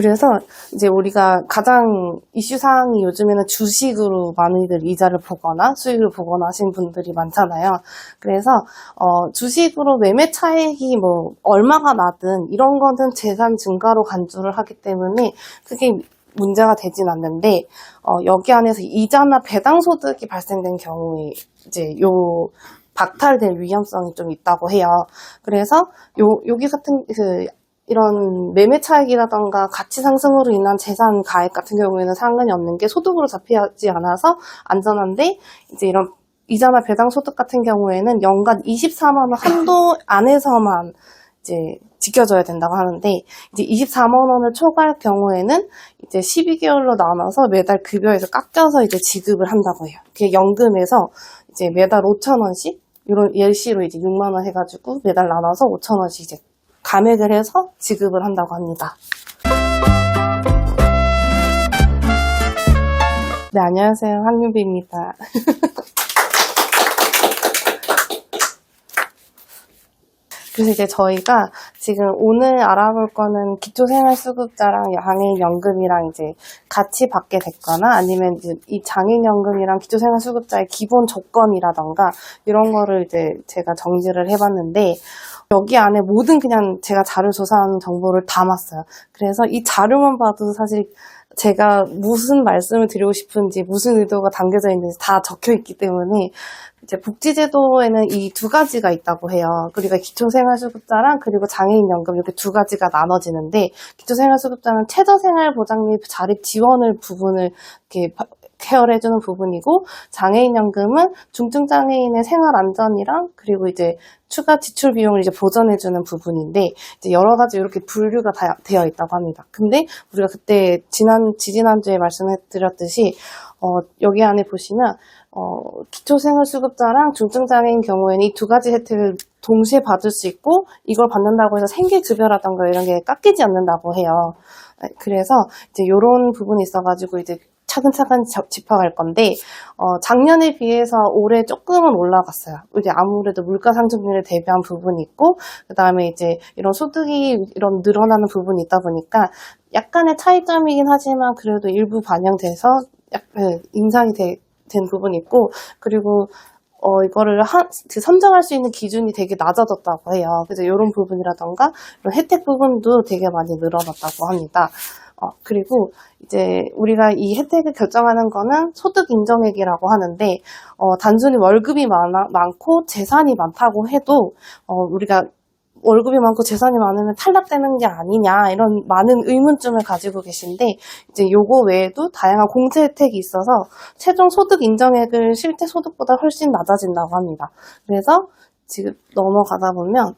그래서 이제 우리가 가장 이슈 사항이 요즘에는 주식으로 많이들 이자를 보거나 수익을 보거나 하신 분들이 많잖아요. 그래서 주식으로 매매 차익이 뭐 얼마가 나든 이런 거는 재산 증가로 간주를 하기 때문에 크게 문제가 되진 않는데 여기 안에서 이자나 배당 소득이 발생된 경우에 이제 박탈될 위험성이 좀 있다고 해요. 그래서 여기 같은 이런 매매 차익이라던가 가치 상승으로 인한 재산 가액 같은 경우에는 상관이 없는 게 소득으로 잡히지 않아서 안전한데, 이제 이런 이자나 배당 소득 같은 경우에는 연간 24만 원 한도 안에서만 이제 지켜져야 된다고 하는데, 이제 24만 원을 초과할 경우에는 이제 12개월로 나눠서 매달 급여에서 깎여서 이제 지급을 한다고 해요. 그게 연금에서 이제 매달 5천 원씩 이런 예시로 이제 6만 원 해가지고 매달 나눠서 5천 원씩 이제 감액을 해서 지급을 한다고 합니다. 네, 안녕하세요. 황윤비입니다. 그래서 이제 저희가 지금 오늘 알아볼 거는 기초생활수급자랑 장애인연금이랑 이제 같이 받게 됐거나 아니면 이제 이 장애인연금이랑 기초생활수급자의 기본 조건이라던가 이런 거를 이제 제가 정리를 해봤는데, 여기 안에 모든 그냥 제가 자료 조사한 정보를 담았어요. 그래서 이 자료만 봐도 사실 제가 무슨 말씀을 드리고 싶은지 무슨 의도가 담겨져 있는지 다 적혀 있기 때문에 이제 복지제도에는 이 두 가지가 있다고 해요. 그리고 기초생활수급자랑 그리고 장애인연금 이렇게 두 가지가 나눠지는데, 기초생활수급자는 최저생활보장 및 자립지원을 부분을 이렇게 케어해주는 부분이고, 장애인연금은 중증장애인의 생활안전이랑 그리고 이제 추가 지출 비용을 이제 보전해주는 부분인데, 이제 여러 가지 이렇게 분류가 되어 있다고 합니다. 근데 우리가 그때 지지난주에 말씀해드렸듯이 여기 안에 보시면 기초생활수급자랑 중증장애인 경우에는 이 두 가지 혜택을 동시에 받을 수 있고, 이걸 받는다고 해서 생계급여라던가 이런 게 깎이지 않는다고 해요. 그래서 이제 이런 부분이 있어가지고 이제 차근차근 짚어갈 건데, 작년에 비해서 올해 조금은 올라갔어요. 이제 아무래도 물가 상승률에 대비한 부분이 있고, 그 다음에 이제 이런 소득이 이런 늘어나는 부분이 있다 보니까 약간의 차이점이긴 하지만 그래도 일부 반영돼서 인상이 된 부분이 있고, 그리고 이거를 선정할 수 있는 기준이 되게 낮아졌다고 해요. 그래서 이런 부분이라던가 이런 혜택 부분도 되게 많이 늘어났다고 합니다. 그리고 이제 우리가 이 혜택을 결정하는 거는 소득 인정액이라고 하는데, 단순히 월급이 많고 재산이 많다고 해도 우리가 월급이 많고 재산이 많으면 탈락되는 게 아니냐, 이런 많은 의문점을 가지고 계신데, 이제 요거 외에도 다양한 공제 혜택이 있어서 최종 소득 인정액을 실제 소득보다 훨씬 낮아진다고 합니다. 그래서 지금 넘어가다 보면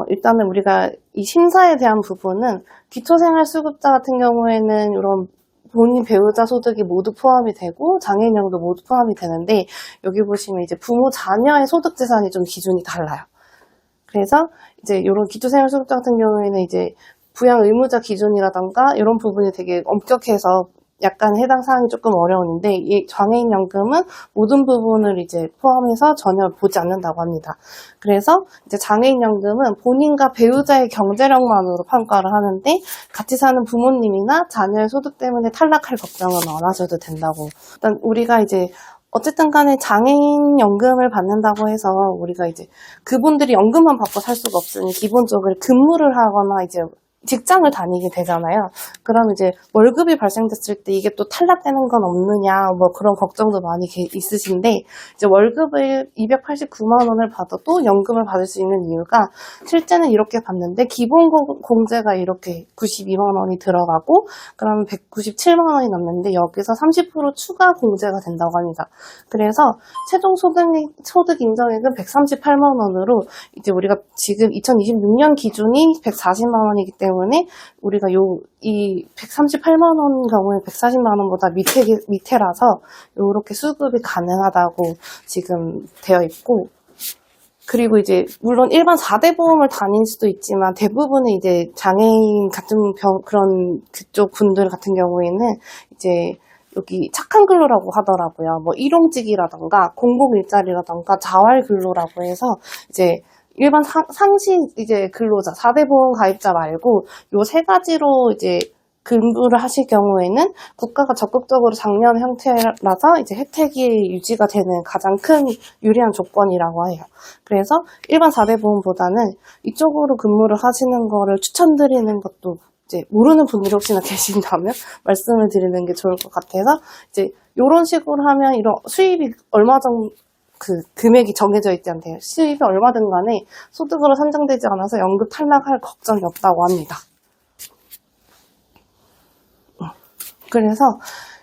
일단은 우리가 이 심사에 대한 부분은 기초생활수급자 같은 경우에는 이런 본인 배우자 소득이 모두 포함이 되고 장애인연금도 모두 포함이 되는데, 여기 보시면 이제 부모 자녀의 소득 재산이 좀 기준이 달라요. 그래서 이제 이런 기초생활수급자 같은 경우에는 이제 부양 의무자 기준이라던가 이런 부분이 되게 엄격해서 약간 해당 사항이 조금 어려운데, 이 장애인연금은 모든 부분을 이제 포함해서 전혀 보지 않는다고 합니다. 그래서 이제 장애인연금은 본인과 배우자의 경제력만으로 평가를 하는데, 같이 사는 부모님이나 자녀의 소득 때문에 탈락할 걱정은 안 하셔도 된다고. 일단 우리가 이제 어쨌든 간에 장애인 연금을 받는다고 해서 우리가 이제 그분들이 연금만 받고 살 수가 없으니 기본적으로 근무를 하거나 이제 직장을 다니게 되잖아요. 그럼 이제 월급이 발생됐을 때 이게 또 탈락되는 건 없느냐, 뭐 그런 걱정도 많이 있으신데, 이제 월급을 289만 원을 받아도 연금을 받을 수 있는 이유가, 실제는 이렇게 받는데 기본 공제가 이렇게 92만 원이 들어가고 그러면 197만 원이 남는데 여기서 30% 추가 공제가 된다고 합니다. 그래서 최종 소득 인정액은 138만 원으로 이제 우리가 지금 2026년 기준이 140만 원이기 때문에 우리가 이 138만 원 경우에 140만 원보다 밑에라서 이렇게 수급이 가능하다고 지금 되어 있고, 그리고 이제 물론 일반 4대 보험을 다닐 수도 있지만 대부분의 이제 장애인 같은 그런 그쪽 분들 같은 경우에는 이제 여기 착한 근로라고 하더라고요. 뭐 일용직이라던가 공공일자리라던가 자활근로라고 해서 이제 일반 상시 이제 근로자, 4대 보험 가입자 말고 요 세 가지로 이제 근무를 하실 경우에는 국가가 적극적으로 장려하는 형태라서 이제 혜택이 유지가 되는 가장 큰 유리한 조건이라고 해요. 그래서 일반 4대 보험보다는 이쪽으로 근무를 하시는 거를 추천드리는 것도 이제 모르는 분들이 혹시나 계신다면 말씀을 드리는 게 좋을 것 같아서 이제 이런 식으로 하면 이런 수입이 얼마 정도 금액이 정해져 있지 않대요. 수입이 얼마든 간에 소득으로 산정되지 않아서 연금 탈락할 걱정이 없다고 합니다. 그래서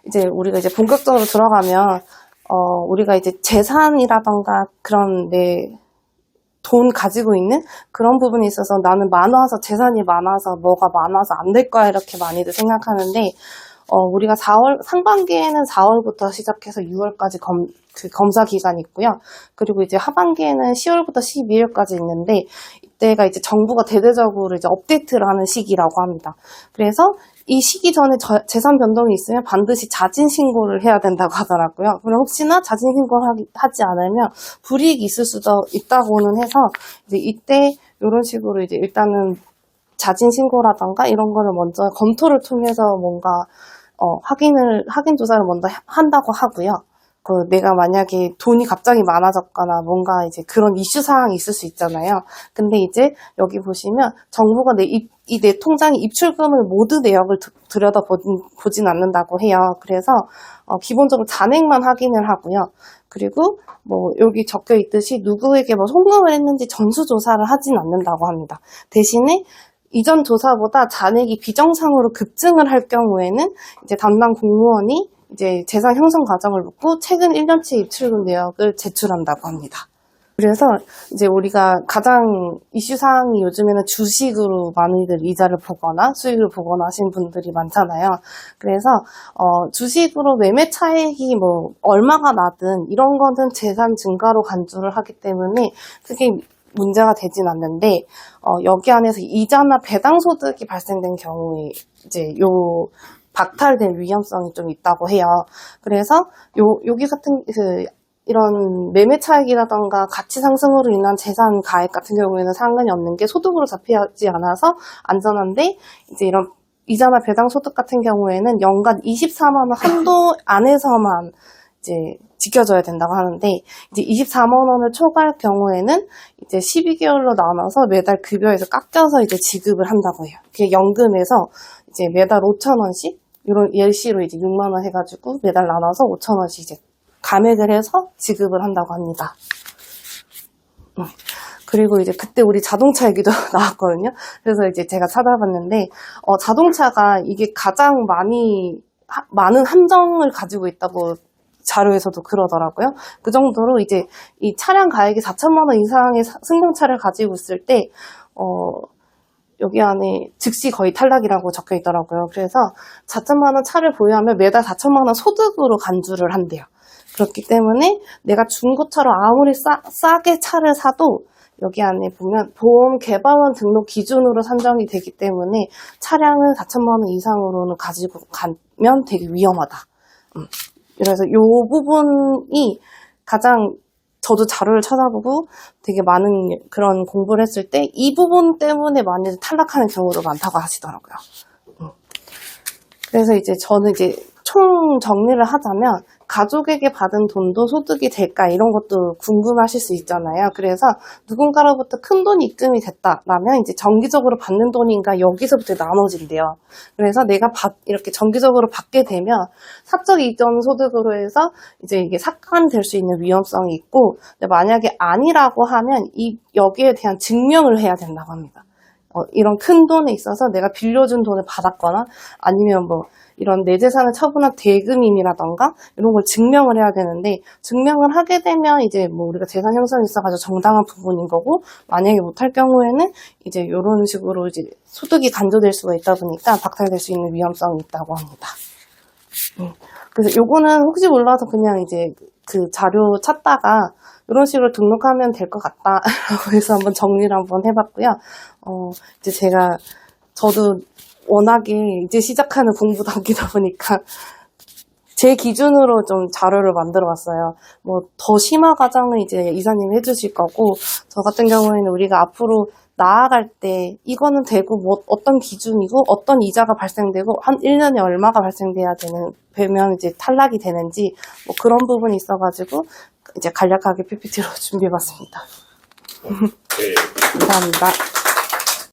이제 우리가 이제 본격적으로 들어가면 우리가 이제 재산이라던가 그런 돈 가지고 있는 그런 부분에 있어서 나는 많아서 재산이 많아서 뭐가 많아서 안 될 거야 이렇게 많이들 생각하는데 우리가 상반기에는 4월부터 시작해서 6월까지 검사 기간이 있고요. 그리고 이제 하반기에는 10월부터 12월까지 있는데 이때가 이제 정부가 대대적으로 이제 업데이트를 하는 시기라고 합니다. 그래서 이 시기 전에 재산 변동이 있으면 반드시 자진 신고를 해야 된다고 하더라고요. 그럼 혹시나 자진 신고를 하지 않으면 불이익이 있을 수도 있다고는 해서 이제 이때 이런 식으로 이제 일단은 자진 신고라던가 이런 거를 먼저 검토를 통해서 뭔가 확인 조사를 먼저 한다고 하고요. 내가 만약에 돈이 갑자기 많아졌거나 뭔가 이제 그런 이슈 사항이 있을 수 있잖아요. 근데 이제 여기 보시면 정부가 내 통장에 입출금을 모두 내역을 들여다보진 않는다고 해요. 그래서 기본적으로 잔액만 확인을 하고요. 그리고 뭐 여기 적혀 있듯이 누구에게 뭐 송금을 했는지 전수조사를 하진 않는다고 합니다. 대신에 이전 조사보다 잔액이 비정상으로 급증을 할 경우에는 이제 담당 공무원이 이제 재산 형성 과정을 묻고 최근 1년치 입출금 내역을 제출한다고 합니다. 그래서 이제 우리가 가장 이슈 사항이 요즘에는 주식으로 많이들 이자를 보거나 수익을 보거나 하신 분들이 많잖아요. 그래서 주식으로 매매 차익이 뭐 얼마가 나든 이런 거는 재산 증가로 간주를 하기 때문에 크게 문제가 되진 않는데 여기 안에서 이자나 배당 소득이 발생된 경우에 이제 박탈될 위험성이 좀 있다고 해요. 그래서 여기 같은 이런 매매 차익이라던가 가치 상승으로 인한 재산 가액 같은 경우에는 상관이 없는 게 소득으로 잡히지 않아서 안전한데 이제 이런 이자나 배당 소득 같은 경우에는 연간 24만 원 한도 안에서만 이제 지켜져야 된다고 하는데 이제 24만 원을 초과할 경우에는 이제 12개월로 나눠서 매달 급여에서 깎여서 이제 지급을 한다고 해요. 그게 연금에서 이제 매달 5천 원씩 이런 예시로 이제 6만 원 해가지고 매달 나눠서 5천 원씩 이제 감액을 해서 지급을 한다고 합니다. 그리고 이제 그때 우리 자동차 얘기도 나왔거든요. 그래서 이제 제가 찾아봤는데 자동차가 이게 가장 많은 함정을 가지고 있다고 자료에서도 그러더라고요. 그 정도로 이제 이 차량 가액이 4천만 원 이상의 승용차를 가지고 있을 때 여기 안에 즉시 거의 탈락이라고 적혀 있더라고요. 그래서 4천만 원 차를 보유하면 매달 4천만 원 소득으로 간주를 한대요. 그렇기 때문에 내가 중고차로 아무리 싸게 차를 사도 여기 안에 보면 보험 개발원 등록 기준으로 산정이 되기 때문에 차량을 4천만 원 이상으로는 가지고 가면 되게 위험하다. 그래서 이 부분이 가장 저도 자료를 찾아보고 되게 많은 그런 공부를 했을 때 이 부분 때문에 많이 탈락하는 경우도 많다고 하시더라고요. 그래서 이제 저는 이제 총 정리를 하자면 가족에게 받은 돈도 소득이 될까 이런 것도 궁금하실 수 있잖아요. 그래서 누군가로부터 큰 돈이 입금이 됐다라면 이제 정기적으로 받는 돈인가 여기서부터 나눠진대요. 그래서 내가 이렇게 정기적으로 받게 되면 사적 이전 소득으로 해서 이제 이게 삭감될 수 있는 위험성이 있고 만약에 아니라고 하면 여기에 대한 증명을 해야 된다고 합니다. 이런 큰 돈에 있어서 내가 빌려준 돈을 받았거나 아니면 뭐 이런 내 재산을 처분한 대금임이라던가 이런 걸 증명을 해야 되는데 증명을 하게 되면 이제 뭐 우리가 재산 형성이 있어가지고 정당한 부분인 거고 만약에 못할 경우에는 이제 이런 식으로 이제 소득이 간조될 수가 있다 보니까 박탈될 수 있는 위험성이 있다고 합니다. 그래서 요거는 혹시 몰라서 그냥 이제 그 자료 찾다가 이런 식으로 등록하면 될 것 같다라고 해서 한번 정리를 한번 해봤고요. 이제 저도 워낙에 이제 시작하는 공부 단계다 보니까 제 기준으로 좀 자료를 만들어 봤어요. 뭐 더 심화 과정은 이제 이사님이 해주실 거고 저 같은 경우에는 우리가 앞으로 나아갈 때 이거는 되고 뭐 어떤 기준이고 어떤 이자가 발생되고 한 1년에 얼마가 발생돼야 되면 이제 탈락이 되는지 뭐 그런 부분이 있어가지고 이제 간략하게 PPT로 준비해봤습니다. 네. 감사합니다.